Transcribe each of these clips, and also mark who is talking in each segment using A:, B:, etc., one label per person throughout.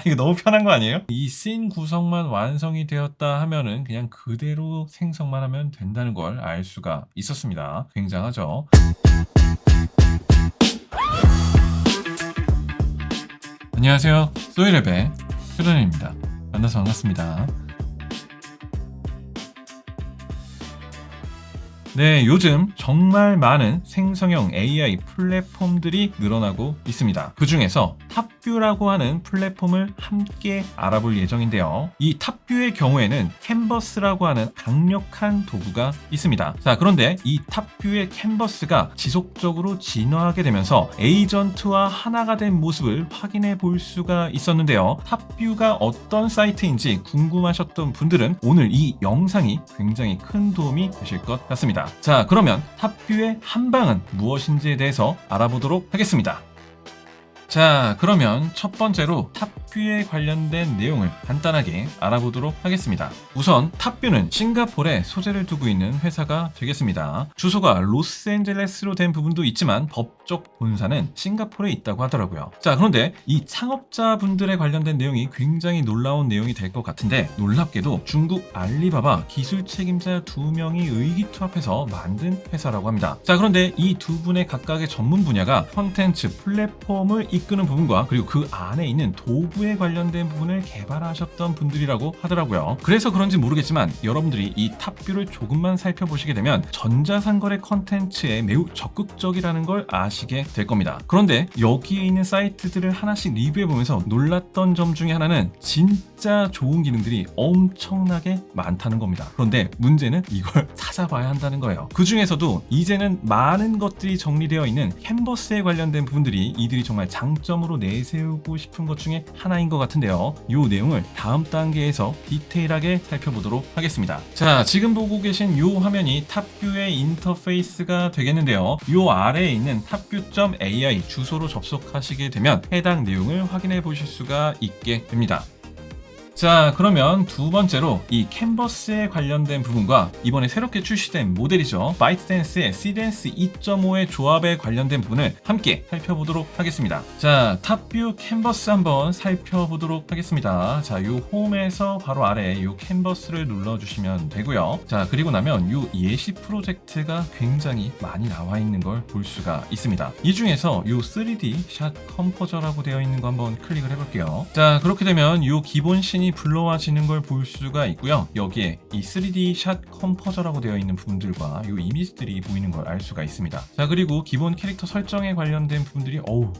A: 이거 너무 편한 거 아니에요? 이 씬 구성만 완성이 되었다 하면은 그냥 그대로 생성만 하면 된다는 걸 알 수가 있었습니다. 굉장하죠? 안녕하세요. 소이랩의 효전입니다. 만나서 반갑습니다. 네, 요즘 정말 많은 생성형 AI 플랫폼들이 늘어나고 있습니다. 그 중에서 탑뷰라고 하는 플랫폼을 함께 알아볼 예정인데요. 이 탑뷰의 경우에는 캔버스라고 하는 강력한 도구가 있습니다. 자, 그런데 이 탑뷰의 캔버스가 지속적으로 진화하게 되면서 에이전트와 하나가 된 모습을 확인해 볼 수가 있었는데요. 탑뷰가 어떤 사이트인지 궁금하셨던 분들은 오늘 이 영상이 굉장히 큰 도움이 되실 것 같습니다. 자, 그러면 탑뷰의 한방은 무엇인지에 대해서 알아보도록 하겠습니다. 자, 그러면 첫 번째로 탑뷰에 관련된 내용을 간단하게 알아보도록 하겠습니다. 우선 탑뷰는 싱가포르에 소재를 두고 있는 회사가 되겠습니다. 주소가 로스앤젤레스로 된 부분도 있지만 법적 본사는 싱가포르에 있다고 하더라고요. 자, 그런데 이 창업자분들에 관련된 내용이 굉장히 놀라운 내용이 될 것 같은데, 놀랍게도 중국 알리바바 기술 책임자 2명이 의기투합해서 만든 회사라고 합니다. 자, 그런데 이 두 분의 각각의 전문 분야가 콘텐츠 플랫폼을 이끄는 부분과 그리고 그 안에 있는 도구에 관련된 부분을 개발하셨던 분들이라고 하더라고요. 그래서 그런지 모르겠지만 여러분들이 이 탑뷰를 조금만 살펴보시게 되면 전자상거래 콘텐츠에 매우 적극적이라는 걸 아시게 될 겁니다. 그런데 여기에 있는 사이트들을 하나씩 리뷰해보면서 놀랐던 점 중에 하나는 진짜 좋은 기능들이 엄청나게 많다는 겁니다. 그런데 문제는 이걸 찾아봐야 한다는 거예요. 그 중에서도 이제는 많은 것들이 정리되어 있는 캔버스에 관련된 부분들이 이들이 정말 장점으로 내세우고 싶은 것 중에 하나인 것 같은데요. 이 내용을 다음 단계에서 디테일하게 살펴보도록 하겠습니다. 자, 지금 보고 계신 이 화면이 탑뷰의 인터페이스가 되겠는데요. 이 아래에 있는 탑뷰.ai 주소로 접속하시게 되면 해당 내용을 확인해 보실 수가 있게 됩니다. 자, 그러면 두 번째로 이 캔버스에 관련된 부분과 이번에 새롭게 출시된 모델이죠. 바이트댄스의 시댄스 2.5의 조합에 관련된 부분을 함께 살펴보도록 하겠습니다. 자, 탑뷰 캔버스 한번 살펴보도록 하겠습니다. 자, 요 홈에서 바로 아래 요 캔버스를 눌러주시면 되고요. 자, 그리고 나면 요 예시 프로젝트가 굉장히 많이 나와 있는 걸 볼 수가 있습니다. 이 중에서 요 3D 샷 컴포저라고 되어 있는 거 한번 클릭을 해볼게요. 자, 그렇게 되면 요 기본 씬이 불러와지는 걸 볼 수가 있고요. 여기에 이 3D 샷 컴포저라고 되어 있는 부분들과 이 이미지들이 보이는 걸 알 수가 있습니다. 자, 그리고 기본 캐릭터 설정에 관련된 부분들이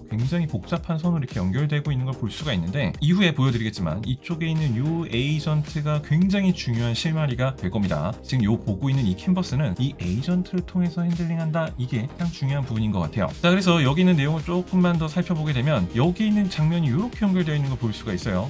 A: 굉장히 복잡한 선으로 이렇게 연결되고 있는 걸 볼 수가 있는데, 이후에 보여드리겠지만 이쪽에 있는 이 에이전트가 굉장히 중요한 실마리가 될 겁니다. 지금 요 보고 있는 이 캔버스는 이 에이전트를 통해서 핸들링한다, 이게 가장 중요한 부분인 것 같아요. 자, 그래서 여기 있는 내용을 조금만 더 살펴보게 되면 여기 있는 장면이 이렇게 연결되어 있는 걸 볼 수가 있어요.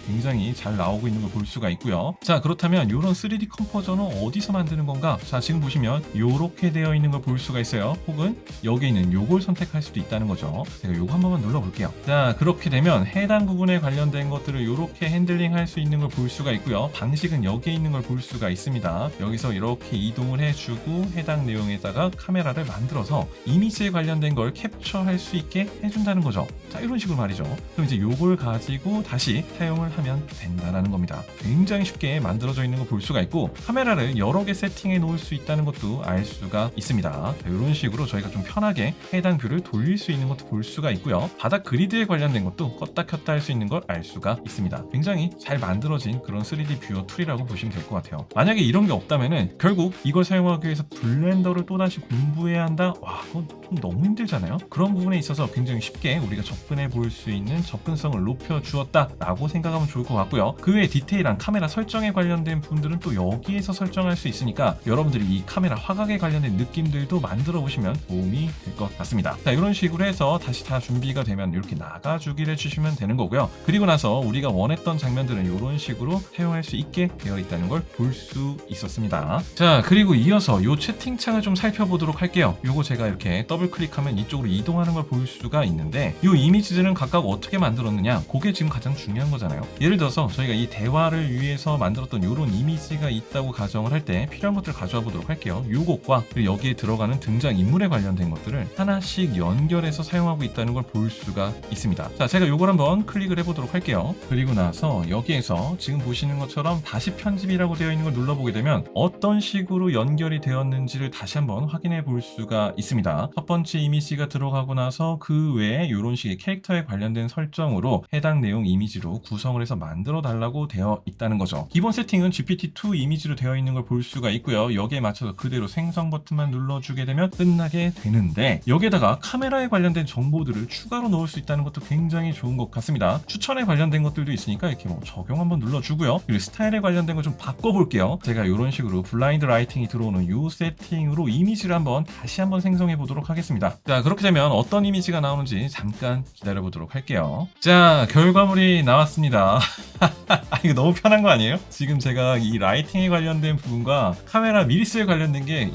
A: 굉장히 잘 나오고 있는 걸 볼 수가 있고요. 자, 그렇다면 이런 3D 컴포저는 어디서 만드는 건가? 자, 지금 보시면 이렇게 되어 있는 걸 볼 수가 있어요. 혹은 여기 있는 요걸 선택할 수도 있다는 거죠. 제가 요거 한 번만 눌러볼게요. 자, 그렇게 되면 해당 부분에 관련된 것들을 이렇게 핸들링 할 수 있는 걸 볼 수가 있고요. 방식은 여기에 있는 걸 볼 수가 있습니다. 여기서 이렇게 이동을 해주고 해당 내용에다가 카메라를 만들어서 이미지에 관련된 걸 캡처할 수 있게 해준다는 거죠. 자, 이런 식으로 말이죠. 그럼 이제 요걸 가지고 다시 사용을 하면 된다라는 겁니다. 굉장히 쉽게 만들어져 있는 걸 볼 수가 있고, 카메라를 여러 개 세팅해 놓을 수 있다는 것도 알 수가 있습니다. 이런 식으로 저희가 좀 편하게 해당 뷰를 돌릴 수 있는 것도 볼 수가 있고요. 바닥 그리드에 관련된 것도 껐다 켰다 할 수 있는 걸 알 수가 있습니다. 굉장히 잘 만들어진 그런 3D 뷰어 툴이라고 보시면 될 것 같아요. 만약에 이런 게 없다면은 결국 이걸 사용하기 위해서 블렌더를 또다시 공부해야 한다? 그건 좀 너무 힘들잖아요. 그런 부분에 있어서 굉장히 쉽게 우리가 접근해 볼 수 있는 접근성을 높여 주었다라고 생각하면 좋을 것 같고요. 그 외에 디테일한 카메라 설정에 관련된 부분들은 또 여기에서 설정할 수 있으니까 여러분들이 이 카메라 화각에 관련된 느낌들도 만들어 보시면 도움이 될 것 같습니다. 자, 이런 식으로 해서 다시 다 준비가 되면 이렇게 나가주기를 해주시면 되는 거고요. 그리고 나서 우리가 원했던 장면들은 이런 식으로 사용할 수 있게 되어 있다는 걸 볼 수 있었습니다. 자, 그리고 이어서 이 채팅창을 좀 살펴보도록 할게요. 요거 제가 이렇게 더블 클릭하면 이쪽으로 이동하는 걸 볼 수가 있는데, 이 이미지들은 각각 어떻게 만들었느냐, 그게 지금 가장 중요한 거잖아요. 예를 들어서 나서 저희가 이 대화를 위해서 만들었던 이런 이미지가 있다고 가정을 할 때 필요한 것들을 가져와 보도록 할게요. 요것과 그리고 여기에 들어가는 등장 인물에 관련된 것들을 하나씩 연결해서 사용하고 있다는 걸 볼 수가 있습니다. 자, 제가 요걸 한번 클릭을 해보도록 할게요. 그리고 나서 여기에서 지금 보시는 것처럼 다시 편집이라고 되어 있는 걸 눌러보게 되면 어떤 식으로 연결이 되었는지를 다시 한번 확인해 볼 수가 있습니다. 첫 번째 이미지가 들어가고 나서 그 외에 이런 식의 캐릭터에 관련된 설정으로 해당 내용 이미지로 구성을 해서 만들어 달라고 되어 있다는 거죠. 기본 세팅은 GPT-2 이미지로 되어 있는 걸 볼 수가 있고요. 여기에 맞춰서 그대로 생성 버튼만 눌러주게 되면 끝나게 되는데 여기에다가 카메라에 관련된 정보들을 추가로 넣을 수 있다는 것도 굉장히 좋은 것 같습니다. 추천에 관련된 것들도 있으니까 이렇게 뭐 적용 한번 눌러주고요. 그리고 스타일에 관련된 거 좀 바꿔볼게요. 제가 이런 식으로 블라인드 라이팅이 들어오는 이 세팅으로 이미지를 다시 한번 생성해 보도록 하겠습니다. 자, 그렇게 되면 어떤 이미지가 나오는지 잠깐 기다려 보도록 할게요. 자, 결과물이 나왔습니다. 이거 너무 편한 거 아니에요? 지금 제가 이 라이팅에 관련된 부분과 카메라 미리스에 관련된 게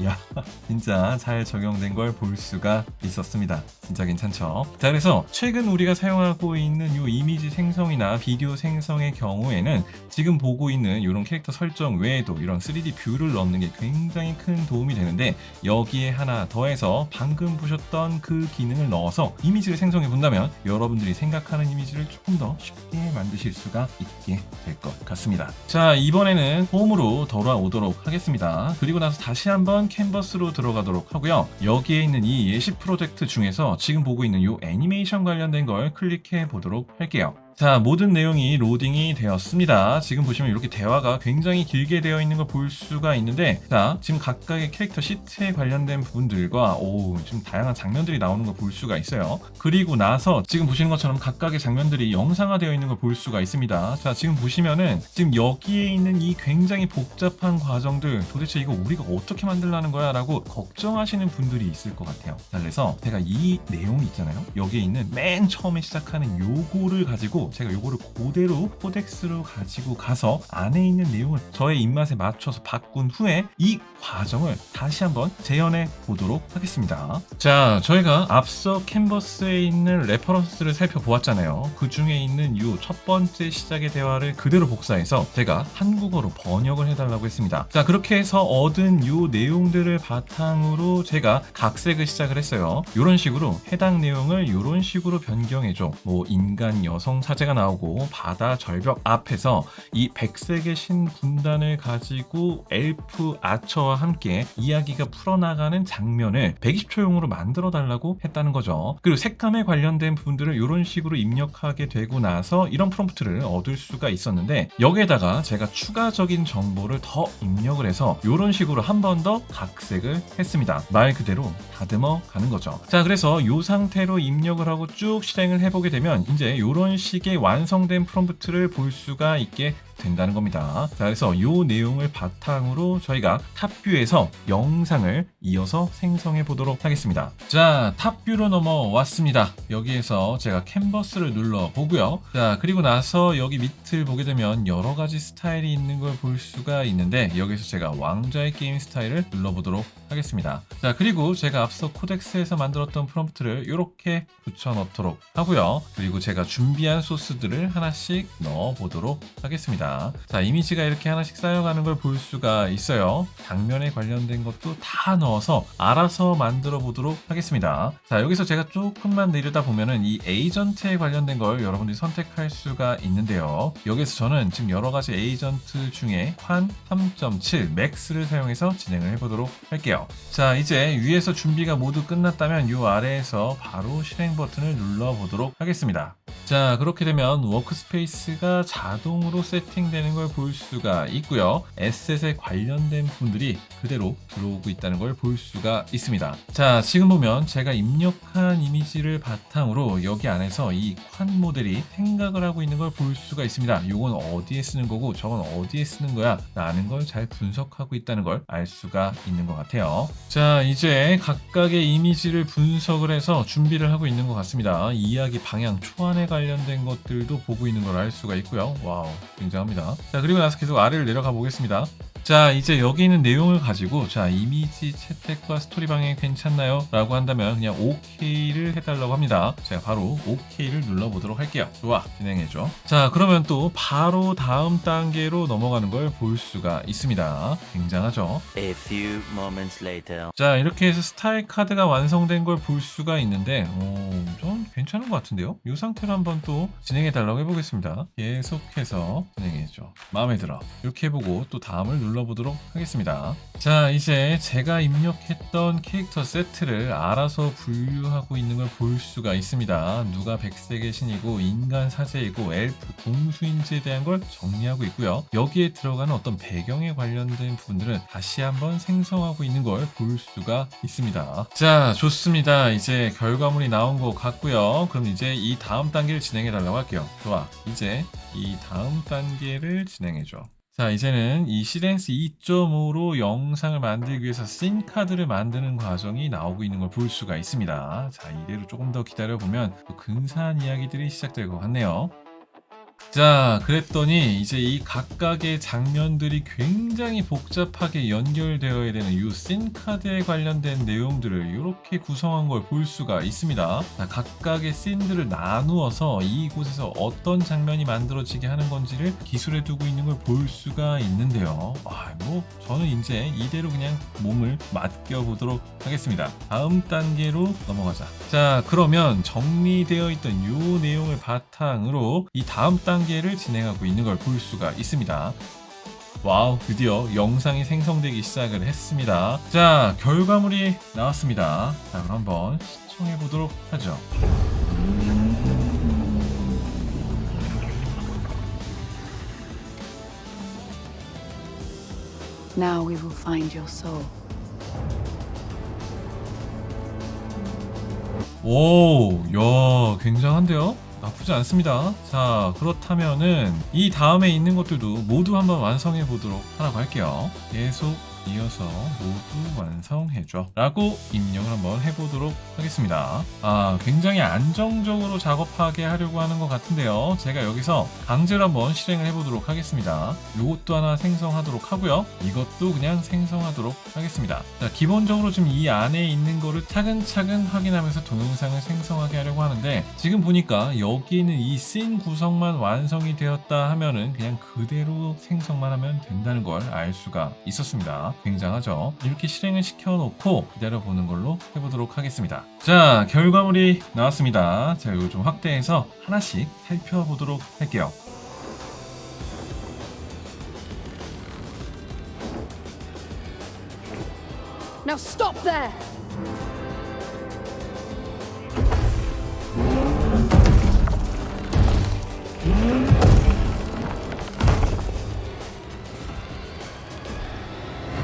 A: 진짜 잘 적용된 걸 볼 수가 있었습니다. 진짜 괜찮죠? 자, 그래서 최근 우리가 사용하고 있는 이 이미지 생성이나 비디오 생성의 경우에는 지금 보고 있는 이런 캐릭터 설정 외에도 이런 3D 뷰를 넣는 게 굉장히 큰 도움이 되는데 여기에 하나 더해서 방금 보셨던 그 기능을 넣어서 이미지를 생성해 본다면 여러분들이 생각하는 이미지를 조금 더 쉽게 만드실 수가 있게 될 것 같습니다. 자, 이번에는 홈으로 돌아오도록 하겠습니다. 그리고 나서 다시 한번 캔버스로 들어가도록 하고요. 여기에 있는 이 예시 프로젝트 중에서 지금 보고 있는 이 애니메이션 관련된 걸 클릭해 보도록 할게요. 자, 모든 내용이 로딩이 되었습니다. 지금 보시면 이렇게 대화가 굉장히 길게 되어 있는 걸 볼 수가 있는데, 자, 지금 각각의 캐릭터 시트에 관련된 부분들과 지금 다양한 장면들이 나오는 걸 볼 수가 있어요. 그리고 나서 지금 보시는 것처럼 각각의 장면들이 영상화되어 있는 걸 볼 수가 있습니다. 자, 지금 보시면은 지금 여기에 있는 이 굉장히 복잡한 과정들 도대체 이거 우리가 어떻게 만들라는 거야? 라고 걱정하시는 분들이 있을 것 같아요. 자, 그래서 제가 이 내용이 있잖아요. 여기에 있는 맨 처음에 시작하는 요거를 가지고 제가 요거를 그대로 코덱스로 가지고 가서 안에 있는 내용을 저의 입맛에 맞춰서 바꾼 후에 이 과정을 다시 한번 재현해 보도록 하겠습니다. 자, 저희가 앞서 캔버스에 있는 레퍼런스를 살펴보았잖아요. 그 중에 있는 이 첫 번째 시작의 대화를 그대로 복사해서 제가 한국어로 번역을 해달라고 했습니다. 자, 그렇게 해서 얻은 이 내용들을 바탕으로 제가 각색을 시작을 했어요. 이런 식으로 해당 내용을 이런 식으로 변경해줘. 뭐 인간 여성 사제가 나오고 바다 절벽 앞에서 이 백색의 신 군단을 가지고 엘프 아처와 함께 이야기가 풀어나가는 장면을 120초용으로 만들어 달라고 했다는 거죠. 그리고 색감에 관련된 부분들을 이런 식으로 입력하게 되고 나서 이런 프롬프트를 얻을 수가 있었는데 여기에다가 제가 추가적인 정보를 더 입력을 해서 이런 식으로 한 번 더 각색을 했습니다. 말 그대로 다듬어 가는 거죠. 자, 그래서 이 상태로 입력을 하고 쭉 실행을 해보게 되면 이제 이런 식의 완성된 프롬프트를 볼 수가 있게 된다는 겁니다. 자, 그래서 이 내용을 바탕으로 저희가 탑뷰에서 영상을 이어서 생성해 보도록 하겠습니다. 자, 탑뷰로 넘어왔습니다. 여기에서 제가 캔버스를 눌러 보고요. 자, 그리고 나서 여기 밑을 보게 되면 여러 가지 스타일이 있는 걸 볼 수가 있는데 여기서 제가 왕자의 게임 스타일을 눌러 보도록 하겠습니다. 자, 그리고 제가 앞서 코덱스에서 만들었던 프롬프트를 이렇게 붙여 넣도록 하고요. 그리고 제가 준비한 소스들을 하나씩 넣어 보도록 하겠습니다. 자, 이미지가 이렇게 하나씩 쌓여가는 걸 볼 수가 있어요. 장면에 관련된 것도 다 넣어서 알아서 만들어 보도록 하겠습니다. 자, 여기서 제가 조금만 내려다 보면은 이 에이전트에 관련된 걸 여러분들이 선택할 수가 있는데요. 여기서 저는 지금 여러 가지 에이전트 중에 환 3.7 맥스를 사용해서 진행을 해보도록 할게요. 자, 이제 위에서 준비가 모두 끝났다면 이 아래에서 바로 실행 버튼을 눌러 보도록 하겠습니다. 자, 그렇게 되면 워크스페이스가 자동으로 세팅되는 걸 볼 수가 있고요. 에셋에 관련된 부분들이 그대로 들어오고 있다는 걸 볼 수가 있습니다. 자, 지금 보면 제가 입력한 이미지를 바탕으로 여기 안에서 이 관 모델이 생각을 하고 있는 걸 볼 수가 있습니다. 이건 어디에 쓰는 거고 저건 어디에 쓰는 거야 라는 걸 잘 분석하고 있다는 걸 알 수가 있는 것 같아요. 자, 이제 각각의 이미지를 분석을 해서 준비를 하고 있는 것 같습니다. 이야기 방향 초안에 관련된 것들도 보고 있는 걸 알 수가 있고요. 와우, 굉장합니다. 자, 그리고 나서 계속 아래를 내려가 보겠습니다. 자, 이제 여기 있는 내용을 가지고 자, 이미지 채택과 스토리 방향이 괜찮나요? 라고 한다면 그냥 OK를 해달라고 합니다. 제가 바로 OK를 눌러보도록 할게요. 좋아, 진행해줘. 자, 그러면 또 바로 다음 단계로 넘어가는 걸 볼 수가 있습니다. 굉장하죠?
B: A few moments later.
A: 자, 이렇게 해서 스타일 카드가 완성된 걸 볼 수가 있는데 좀 괜찮은 것 같은데요? 이 상태로 한번 또 진행해달라고 해보겠습니다. 계속해서 진행해줘. 마음에 들어. 이렇게 해보고 또 다음을 눌러보도록 하겠습니다. 자, 이제 제가 입력했던 캐릭터 세트를 알아서 분류하고 있는 걸 볼 수가 있습니다. 누가 백색의 신이고 인간 사제이고 엘프 궁수인지에 대한 걸 정리하고 있고요. 여기에 들어가는 어떤 배경에 관련된 부분들은 다시 한번 생성하고 있는 걸 볼 수가 있습니다. 자, 좋습니다. 이제 결과물이 나온 것 같고요. 그럼 이제 이 다음 단계를 진행해 달라고 할게요. 좋아, 이제 이 다음 단계를 진행해줘. 자, 이제는 이 시덴스 2.5로 영상을 만들기 위해서 씬 카드를 만드는 과정이 나오고 있는 걸 볼 수가 있습니다. 자, 이대로 조금 더 기다려보면 또 근사한 이야기들이 시작될 것 같네요. 자, 그랬더니 이제 이 각각의 장면들이 굉장히 복잡하게 연결되어야 되는 이 씬카드에 관련된 내용들을 이렇게 구성한 걸 볼 수가 있습니다. 자, 각각의 씬들을 나누어서 이곳에서 어떤 장면이 만들어지게 하는 건지를 기술해 두고 있는 걸 볼 수가 있는데요. 저는 이제 이대로 그냥 몸을 맡겨보도록 하겠습니다. 다음 단계로 넘어가자. 자, 그러면 정리되어 있던 이 내용을 바탕으로 이 다음 단계를 진행하고 있는 걸 볼 수가 있습니다. 와우, 드디어 영상이 생성되기 시작을 했습니다. 자, 결과물이 나왔습니다. 자, 그럼 한번 시청해 보도록 하죠.
C: Now we will find your soul.
A: 오, 야, 굉장한데요? 나쁘지 않습니다. 자, 그렇다면은 이 다음에 있는 것들도 모두 한번 완성해 보도록 하라고 할게요. 계속 이어서 모두 완성해줘 라고 입력을 한번 해보도록 하겠습니다. 굉장히 안정적으로 작업하게 하려고 하는 것 같은데요. 제가 여기서 강제로 한번 실행을 해보도록 하겠습니다. 이것도 하나 생성하도록 하고요. 이것도 그냥 생성하도록 하겠습니다. 자, 기본적으로 지금 이 안에 있는 거를 차근차근 확인하면서 동영상을 생성하게 하려고 하는데, 지금 보니까 여기 있는 이 씬 구성만 완성이 되었다 하면은 그냥 그대로 생성만 하면 된다는 걸 알 수가 있었습니다. 굉장하죠? 이렇게 실행을 시켜놓고 기다려보는 걸로 해보도록 하겠습니다. 자, 결과물이 나왔습니다. 자, 이거 좀 확대해서 하나씩 살펴보도록 할게요.
C: Now stop there!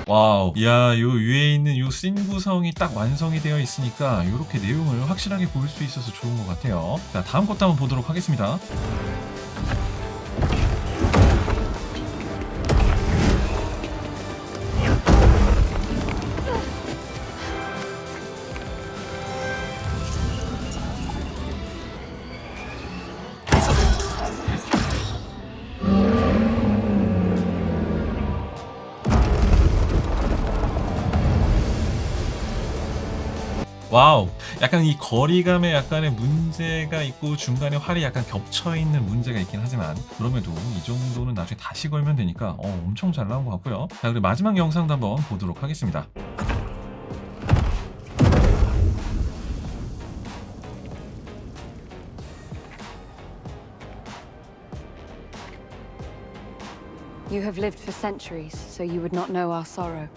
A: 와우, 이야, 요 위에 있는 요 씬 구성이 딱 완성이 되어 있으니까 이렇게 내용을 확실하게 볼 수 있어서 좋은 것 같아요. 자, 다음 것도 한번 보도록 하겠습니다. 와우, 약간 이 거리감에 약간의 문제가 있고 중간에 활이 약간 겹쳐있는 문제가 있긴 하지만, 그럼에도 이 정도는 나중에 다시 걸면 되니까 엄청 잘 나온 것 같고요. 자, 그리고 마지막 영상도 한번 보도록 하겠습니다.
C: You have lived for centuries, so you would not know our sorrow.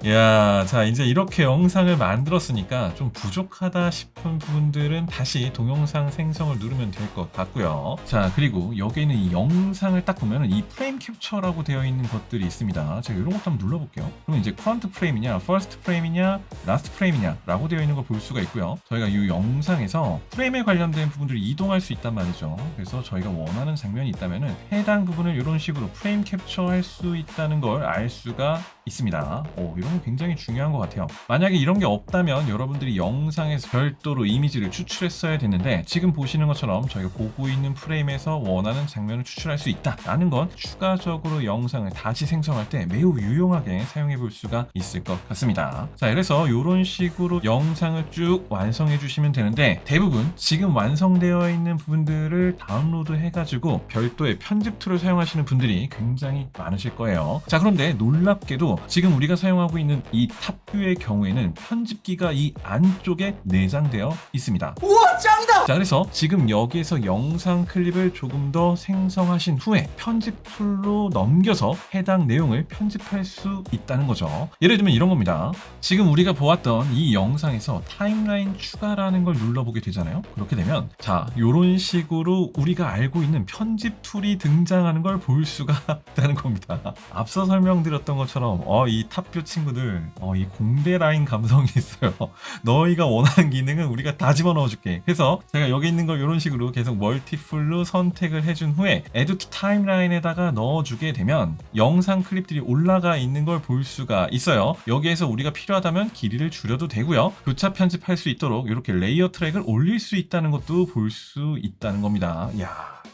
A: 야, 자, 이제 이렇게 영상을 만들었으니까 좀 부족하다 싶은 부분들은 다시 동영상 생성을 누르면 될 것 같고요. 자, 그리고 여기 있는 이 영상을 딱 보면은 이 프레임 캡처라고 되어 있는 것들이 있습니다. 제가 이런 것도 한번 눌러볼게요. 그러면 이제 커런트 프레임이냐, 퍼스트 프레임이냐, 라스트 프레임이냐 라고 되어 있는 걸 볼 수가 있고요. 저희가 이 영상에서 프레임에 관련된 부분들을 이동할 수 있단 말이죠. 그래서 저희가 원하는 장면이 있다면은 해당 부분을 이런 식으로 프레임 캡처할 수 있다는 걸 알 수가 있습니다. 이런 거 굉장히 중요한 것 같아요. 만약에 이런 게 없다면 여러분들이 영상에서 별도로 이미지를 추출했어야 됐는데 지금 보시는 것처럼 저희가 보고 있는 프레임에서 원하는 장면을 추출할 수 있다라는 건 추가적으로 영상을 다시 생성할 때 매우 유용하게 사용해 볼 수가 있을 것 같습니다. 자, 그래서 이런 식으로 영상을 쭉 완성해 주시면 되는데 대부분 지금 완성되어 있는 부분들을 다운로드 해가지고 별도의 편집 툴을 사용하시는 분들이 굉장히 많으실 거예요. 자, 그런데 놀랍게도 지금 우리가 사용하고 있는 이 탑뷰의 경우에는 편집기가 이 안쪽에 내장되어 있습니다.
D: 우와, 짱이다!
A: 자, 그래서 지금 여기에서 영상 클립을 조금 더 생성하신 후에 편집 툴로 넘겨서 해당 내용을 편집할 수 있다는 거죠. 예를 들면 이런 겁니다. 지금 우리가 보았던 이 영상에서 타임라인 추가라는 걸 눌러보게 되잖아요. 그렇게 되면 자, 이런 식으로 우리가 알고 있는 편집 툴이 등장하는 걸 볼 수가 있다는 겁니다. 앞서 설명드렸던 것처럼 이 탑뷰 친구들 이 공대 라인 감성이 있어요. 너희가 원하는 기능은 우리가 다 집어넣어 줄게. 그래서 제가 여기 있는 걸 이런 식으로 계속 멀티풀로 선택을 해준 후에 Add to Timeline에다가 넣어주게 되면 영상 클립들이 올라가 있는 걸 볼 수가 있어요. 여기에서 우리가 필요하다면 길이를 줄여도 되고요. 교차 편집할 수 있도록 이렇게 레이어 트랙을 올릴 수 있다는 것도 볼 수 있다는 겁니다.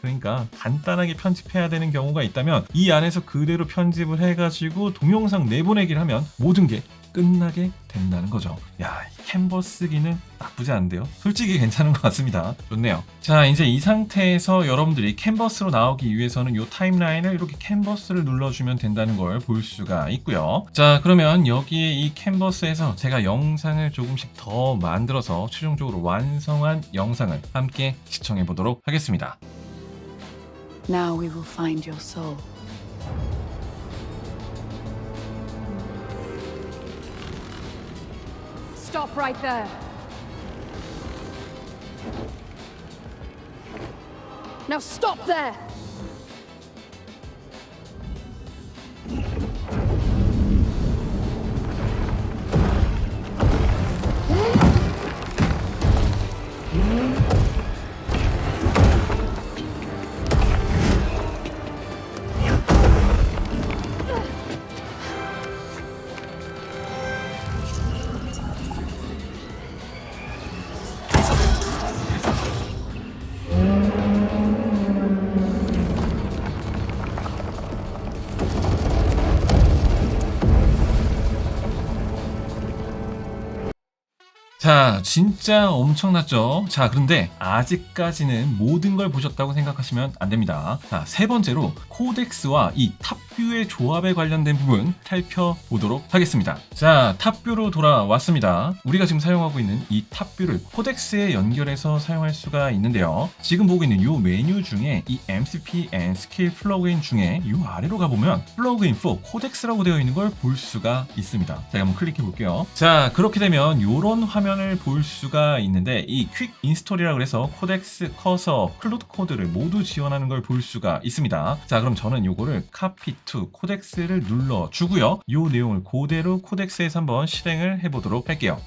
A: 그러니까 간단하게 편집해야 되는 경우가 있다면 이 안에서 그대로 편집을 해가지고 동영상 내보내기를 하면 모든 게 끝나게 된다는 거죠. 이 캔버스 기능 나쁘지 않은데요? 솔직히 괜찮은 것 같습니다. 좋네요. 자, 이제 이 상태에서 여러분들이 캔버스로 나오기 위해서는 이 타임라인을 이렇게 캔버스를 눌러주면 된다는 걸 볼 수가 있고요. 자, 그러면 여기에 이 캔버스에서 제가 영상을 조금씩 더 만들어서 최종적으로 완성한 영상을 함께 시청해 보도록 하겠습니다.
C: Now we will find your soul. Stop right there. Now stop there.
A: 자, 진짜 엄청났죠? 자, 그런데 아직까지는 모든 걸 보셨다고 생각하시면 안 됩니다. 자, 세 번째로 코덱스와 이 탑뷰의 조합에 관련된 부분 살펴보도록 하겠습니다. 자, 탑뷰로 돌아왔습니다. 우리가 지금 사용하고 있는 이 탑뷰를 코덱스에 연결해서 사용할 수가 있는데요. 지금 보고 있는 이 메뉴 중에 이 MCP and 스킬 플러그인 중에 이 아래로 가보면 플러그인 for 코덱스라고 되어 있는 걸 볼 수가 있습니다. 제가 한번 클릭해 볼게요. 자, 그렇게 되면 이런 화면을 볼 수가 있는데 이 퀵 인스톨이라고 해서 코덱스, 커서, 클로드 코드를 모두 지원하는 걸 볼 수가 있습니다. 자, 그럼 저는 요거를 copy to 코덱스를 눌러주고요. 요 내용을 그대로 코덱스에서 한번 실행을 해보도록 할게요.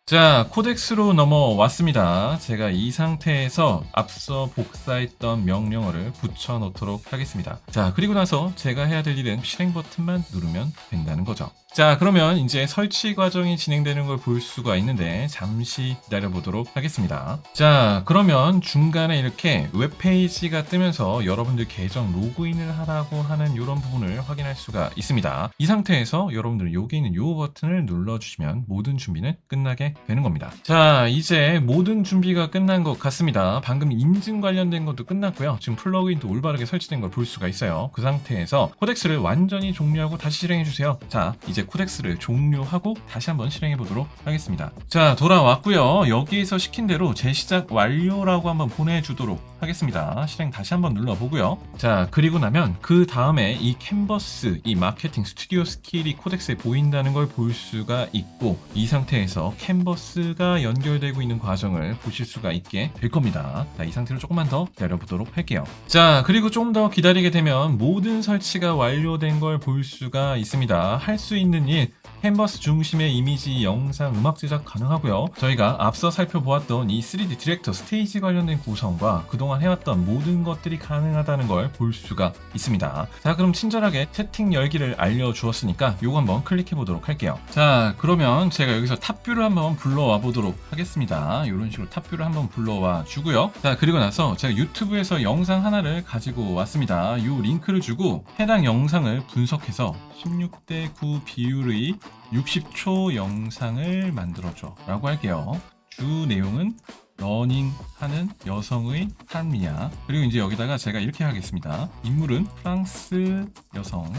A: 자, 코덱스로 넘어왔습니다. 제가 이 상태에서 앞서 복사했던 명령어를 붙여 놓도록 하겠습니다. 자, 그리고 나서 제가 해야 될 일은 실행 버튼만 누르면 된다는 거죠. 자, 그러면 이제 설치 과정이 진행되는 걸 볼 수가 있는데 잠시 기다려보도록 하겠습니다. 자, 그러면 중간에 이렇게 웹페이지가 뜨면서 여러분들 계정 로그인을 하라고 하는 이런 부분을 확인할 수가 있습니다. 이 상태에서 여러분들은 여기 있는 이 버튼을 눌러주시면 모든 준비는 끝나게 되는 겁니다. 자, 이제 모든 준비가 끝난 것 같습니다. 방금 인증 관련된 것도 끝났고요. 지금 플러그인도 올바르게 설치된 걸 볼 수가 있어요. 그 상태에서 코덱스를 완전히 종료하고 다시 실행해주세요. 자, 이제 코덱스를 종료하고 다시 한번 실행해 보도록 하겠습니다. 자, 돌아왔고요. 여기에서 시킨 대로 재시작 완료라고 한번 보내주도록 하겠습니다. 실행 다시 한번 눌러보고요. 자, 그리고 나면 그 다음에 이 캔버스, 이 마케팅 스튜디오 스킬이 코덱스에 보인다는 걸 볼 수가 있고 이 상태에서 캔버스가 연결되고 있는 과정을 보실 수가 있게 될 겁니다. 자, 이 상태로 조금만 더 기다려보도록 할게요. 자, 그리고 좀 더 기다리게 되면 모든 설치가 완료된 걸 볼 수가 있습니다. 할 수 있는 일, 캔버스 중심의 이미지, 영상, 음악 제작 가능하고요. 저희가 앞서 살펴보았던 이 3D 디렉터 스테이지 관련된 구성과 그동안 그동안 해왔던 모든 것들이 가능하다는 걸 볼 수가 있습니다. 자, 그럼 친절하게 채팅 열기를 알려주었으니까 요거 한번 클릭해 보도록 할게요. 자, 그러면 제가 여기서 탑뷰를 한번 불러와 보도록 하겠습니다. 이런 식으로 탑뷰를 한번 불러와 주고요. 자, 그리고 나서 제가 유튜브에서 영상 하나를 가지고 왔습니다. 이 링크를 주고 해당 영상을 분석해서 16대 9 비율의 60초 영상을 만들어줘 라고 할게요. 주 내용은 러닝하는 여성의 삶이야. 그리고 이제 여기다가 제가 이렇게 하겠습니다. 인물은 프랑스 여성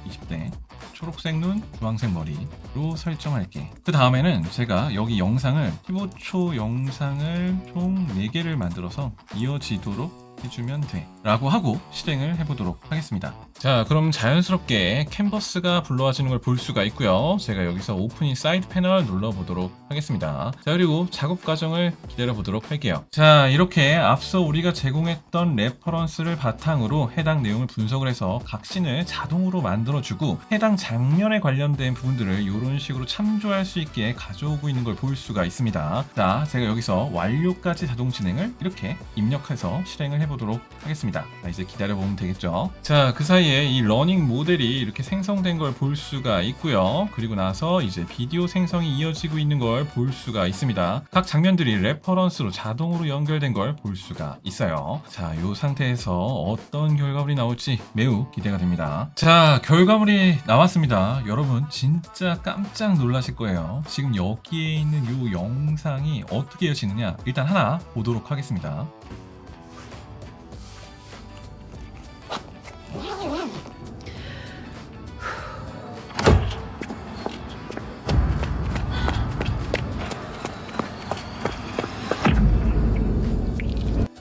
A: 20대 초록색 눈 주황색 머리로 설정할게. 그 다음에는 제가 여기 영상을 15초 영상을 총 4개를 만들어서 이어지도록 해주면 돼 라고 하고 실행을 해보도록 하겠습니다. 자, 그럼 자연스럽게 캔버스가 불러와지는 걸 볼 수가 있고요. 제가 여기서 오프닝 사이드 패널 눌러보도록 하겠습니다. 자, 그리고 작업 과정을 기다려보도록 할게요. 자, 이렇게 앞서 우리가 제공했던 레퍼런스를 바탕으로 해당 내용을 분석을 해서 각신을 자동으로 만들어주고 해당 장면에 관련된 부분들을 이런 식으로 참조할 수 있게 가져오고 있는 걸 볼 수가 있습니다. 자, 제가 여기서 완료까지 자동 진행을 이렇게 입력해서 실행을 해보도록 하겠습니다. 자, 이제 기다려보면 되겠죠. 자, 그 사이에 이 러닝 모델이 이렇게 생성된 걸 볼 수가 있고요. 그리고 나서 이제 비디오 생성이 이어지고 있는 걸 볼 수가 있습니다. 각 장면들이 레퍼런스로 자동으로 연결된 걸 볼 수가 있어요. 자, 이 상태에서 어떤 결과물이 나올지 매우 기대가 됩니다. 자, 결과물이 나왔습니다. 여러분 진짜 깜짝 놀라실 거예요. 지금 여기에 있는 이 영상이 어떻게 이어지느냐 일단 하나 보도록 하겠습니다.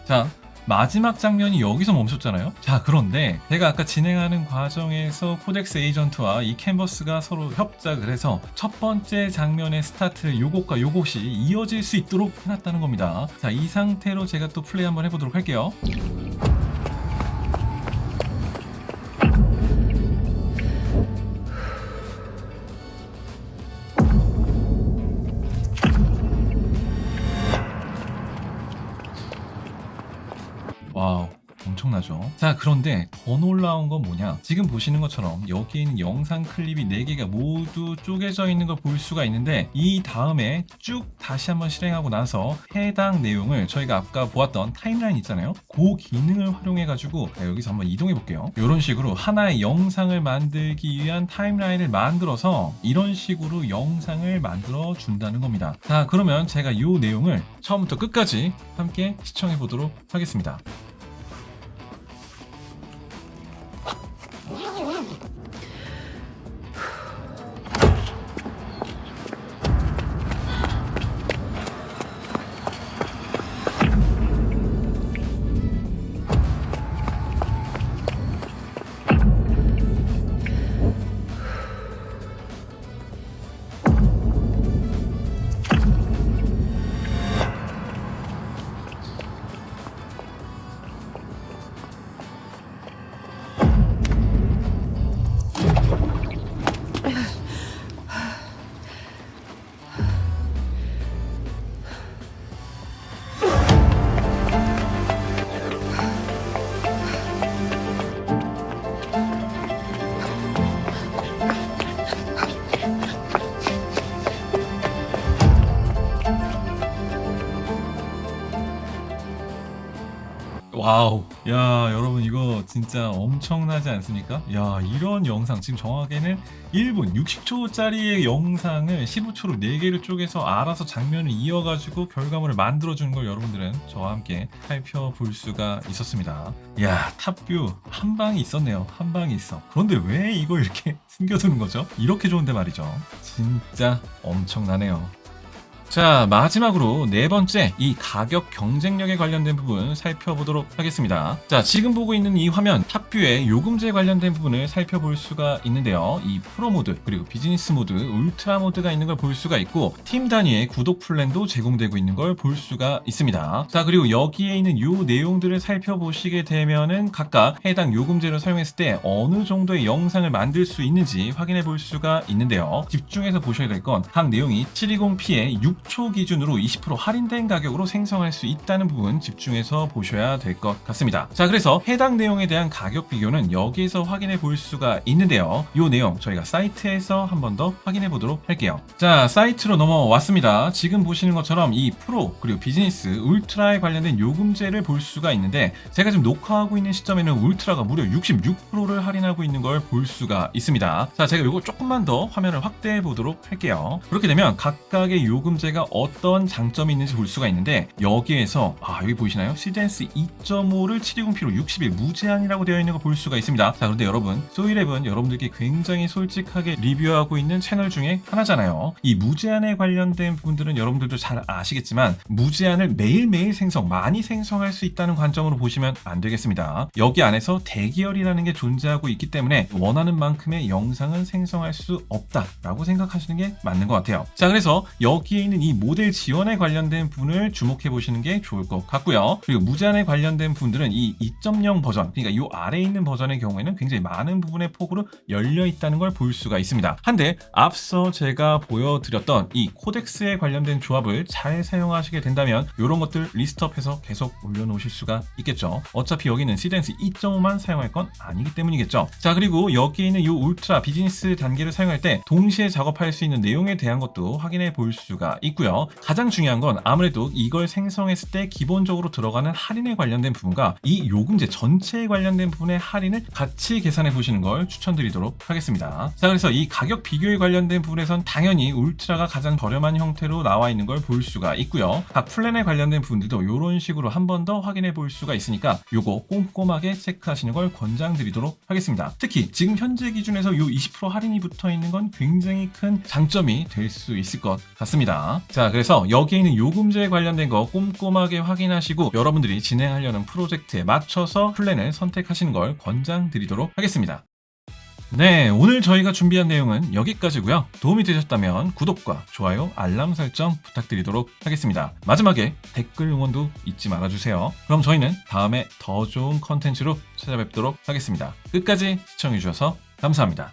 A: 자, 마지막 장면이 여기서 멈췄잖아요. 자, 그런데 제가 아까 진행하는 과정에서 코덱스 에이전트와 이 캔버스가 서로 협작을 해서 첫 번째 장면의 스타트를 요것과 요것이 이어질 수 있도록 해놨다는 겁니다. 자, 이 상태로 제가 또 플레이 한번 해보도록 할게요. 와우, 엄청나죠? 자, 그런데 더 놀라운 건 뭐냐? 지금 보시는 것처럼 여기에 있는 영상 클립이 4개가 모두 쪼개져 있는 걸 볼 수가 있는데 이 다음에 쭉 다시 한번 실행하고 나서 해당 내용을 저희가 아까 보았던 타임라인 있잖아요. 그 기능을 활용해 가지고 여기서 한번 이동해 볼게요. 이런 식으로 하나의 영상을 만들기 위한 타임라인을 만들어서 이런 식으로 영상을 만들어 준다는 겁니다. 자, 그러면 제가 이 내용을 처음부터 끝까지 함께 시청해 보도록 하겠습니다. 와우, 야, 여러분 이거 진짜 엄청나지 않습니까? 야, 이런 영상 지금 정확하게는 1분 60초짜리의 영상을 15초로 4개를 쪼개서 알아서 장면을 이어가지고 결과물을 만들어주는 걸 여러분들은 저와 함께 살펴볼 수가 있었습니다. 야, 탑뷰 한 방이 있었네요. 한 방이 있어. 그런데 왜 이걸 이렇게 숨겨두는 거죠? 이렇게 좋은데 말이죠. 진짜 엄청나네요. 자, 마지막으로 4번째 이 가격 경쟁력에 관련된 부분 살펴보도록 하겠습니다. 자, 지금 보고 있는 이 화면 탑뷰의 요금제 관련된 부분을 살펴볼 수가 있는데요. 이 프로 모드 그리고 비즈니스 모드, 울트라 모드가 있는 걸 볼 수가 있고 팀 단위의 구독 플랜도 제공되고 있는 걸 볼 수가 있습니다. 자, 그리고 여기에 있는 요 내용들을 살펴보시게 되면은 각각 해당 요금제를 사용했을 때 어느 정도의 영상을 만들 수 있는지 확인해 볼 수가 있는데요. 집중해서 보셔야 될 건 각 내용이 720p에 초 기준으로 20% 할인된 가격으로 생성할 수 있다는 부분 집중해서 보셔야 될 것 같습니다. 자, 그래서 해당 내용에 대한 가격 비교는 여기에서 확인해 볼 수가 있는데요. 이 내용 저희가 사이트에서 한 번 더 확인해 보도록 할게요. 자, 사이트로 넘어왔습니다. 지금 보시는 것처럼 이 프로 그리고 비즈니스 울트라에 관련된 요금제를 볼 수가 있는데, 제가 지금 녹화하고 있는 시점에는 울트라가 무려 66%를 할인하고 있는 걸 볼 수가 있습니다. 자, 제가 이거 조금만 더 화면을 확대해 보도록 할게요. 그렇게 되면 각각의 요금제가 어떤 장점이 있는지 볼 수가 있는데, 여기에서 여기 보이시나요? 시덴스 2.5를 720p로 60일 무제한이라고 되어 있는 거 볼 수가 있습니다. 자, 그런데 여러분, 소이랩은 여러분들께 굉장히 솔직하게 리뷰하고 있는 채널 중에 하나잖아요. 이 무제한에 관련된 부분들은 여러분들도 잘 아시겠지만 무제한을 매일매일 많이 생성할 수 있다는 관점으로 보시면 안 되겠습니다. 여기 안에서 대기열이라는 게 존재하고 있기 때문에 원하는 만큼의 영상은 생성할 수 없다라고 생각하시는 게 맞는 것 같아요. 자, 그래서 여기에 있는 이 모델 지원에 관련된 부분을 주목해 보시는 게 좋을 것 같고요. 그리고 무제한에 관련된 부분들은 이 2.0 버전, 그러니까 이 아래에 있는 버전의 경우에는 굉장히 많은 부분의 폭으로 열려 있다는 걸 볼 수가 있습니다. 한데 앞서 제가 보여드렸던 이 코덱스에 관련된 조합을 잘 사용하시게 된다면 이런 것들 리스트업해서 계속 올려놓으실 수가 있겠죠. 어차피 여기는 시덴스 2.5만 사용할 건 아니기 때문이겠죠. 자, 그리고 여기에 있는 이 울트라 비즈니스 단계를 사용할 때 동시에 작업할 수 있는 내용에 대한 것도 확인해 볼 수가 있고요. 가장 중요한 건 아무래도 이걸 생성했을 때 기본적으로 들어가는 할인에 관련된 부분과 이 요금제 전체에 관련된 부분의 할인을 같이 계산해 보시는 걸 추천드리도록 하겠습니다. 자, 그래서 이 가격 비교에 관련된 부분에선 당연히 울트라가 가장 저렴한 형태로 나와 있는 걸 볼 수가 있고요. 각 플랜에 관련된 부분들도 이런 식으로 한 번 더 확인해 볼 수가 있으니까 요거 꼼꼼하게 체크하시는 걸 권장드리도록 하겠습니다. 특히 지금 현재 기준에서 요 20% 할인이 붙어 있는 건 굉장히 큰 장점이 될 수 있을 것 같습니다. 자, 그래서 여기에 있는 요금제에 관련된 거 꼼꼼하게 확인하시고 여러분들이 진행하려는 프로젝트에 맞춰서 플랜을 선택하시는 걸 권장드리도록 하겠습니다. 네, 오늘 저희가 준비한 내용은 여기까지고요. 도움이 되셨다면 구독과 좋아요, 알람 설정 부탁드리도록 하겠습니다. 마지막에 댓글 응원도 잊지 말아주세요. 그럼 저희는 다음에 더 좋은 컨텐츠로 찾아뵙도록 하겠습니다. 끝까지 시청해주셔서 감사합니다.